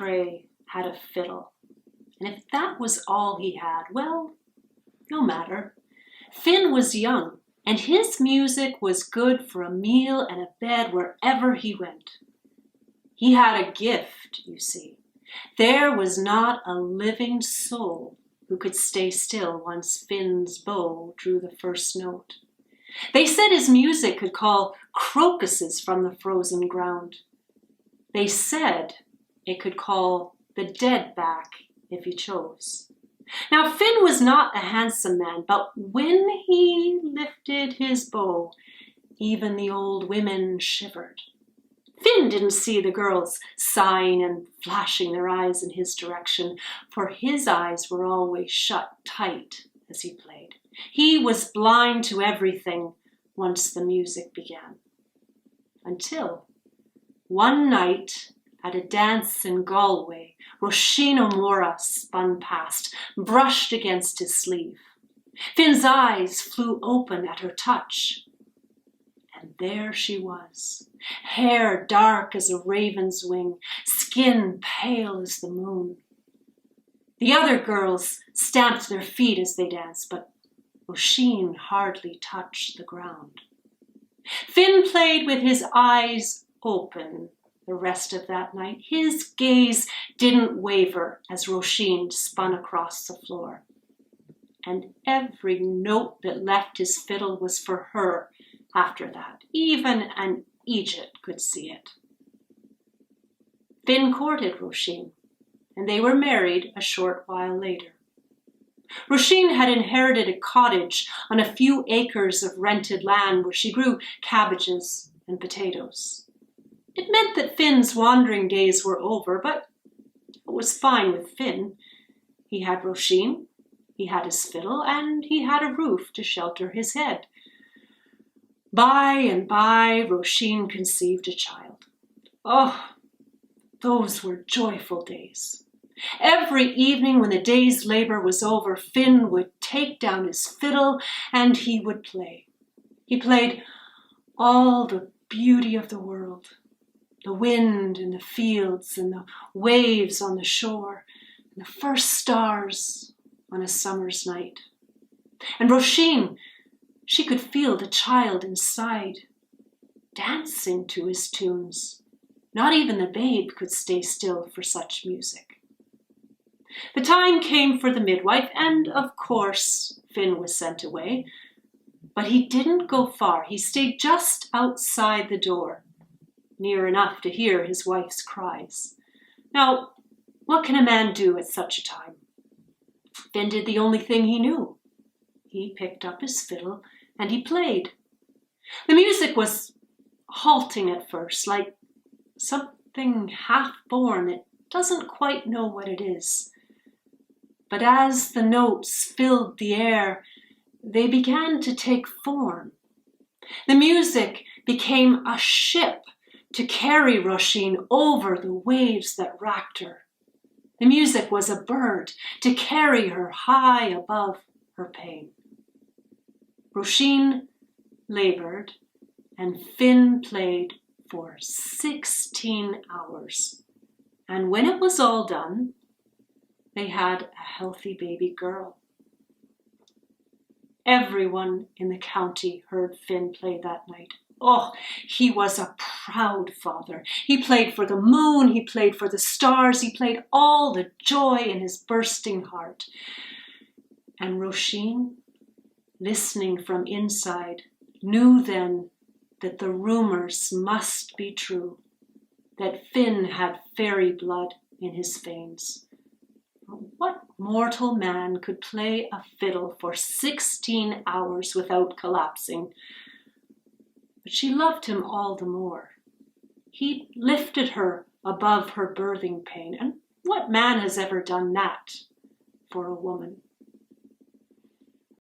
McRaith had a fiddle, and if that was all he had, well, no matter. Finn was young, and his music was good for a meal and a bed wherever he went. He had a gift, you see. There was not a living soul who could stay still once Finn's bow drew the first note. They said his music could call crocuses from the frozen ground. They said it could call the dead back if he chose. Now, Finn was not a handsome man, but when he lifted his bow, even the old women shivered. Finn didn't see the girls sighing and flashing their eyes in his direction, for his eyes were always shut tight as he played. He was blind to everything once the music began. Until one night at a dance in Galway, Rachel Dunstan spun past, brushed against his sleeve. Finn's eyes flew open at her touch. And there she was, hair dark as a raven's wing, skin pale as the moon. The other girls stamped their feet as they danced, but Rachel hardly touched the ground. Finn played with his eyes open the rest of that night. His gaze didn't waver as Rachel spun across the floor. And every note that left his fiddle was for her after that. Even an Egypt could see it. Finn courted Rachel, and they were married a short while later. Rachel had inherited a cottage on a few acres of rented land where she grew cabbages and potatoes. It meant that Finn's wandering days were over, but it was fine with Finn. He had Rachel, he had his fiddle, and he had a roof to shelter his head. By and by, Rachel conceived a child. Oh, those were joyful days. Every evening when the day's labor was over, Finn would take down his fiddle and he would play. He played all the beauty of the world, the wind in the fields and the waves on the shore, and the first stars on a summer's night. And Rachel, she could feel the child inside, dancing to his tunes. Not even the babe could stay still for such music. The time came for the midwife, and of course Finn was sent away. But he didn't go far. He stayed just outside the door, near enough to hear his wife's cries. Now, what can a man do at such a time? Finn did the only thing he knew. He picked up his fiddle and he played. The music was halting at first, like something half-born that doesn't quite know what it is. But as the notes filled the air, they began to take form. The music became a ship to carry Rachel over the waves that racked her. The music was a bird to carry her high above her pain. Rachel labored and Finn played for 16 hours. And when it was all done, they had a healthy baby girl. Everyone in the county heard Finn play that night. Oh, he was a proud father. He played for the moon, he played for the stars, he played all the joy in his bursting heart. And Rachel, listening from inside, knew then that the rumors must be true, that Finn had fairy blood in his veins. What mortal man could play a fiddle for 16 hours without collapsing? But she loved him all the more. He lifted her above her birthing pain, and what man has ever done that for a woman?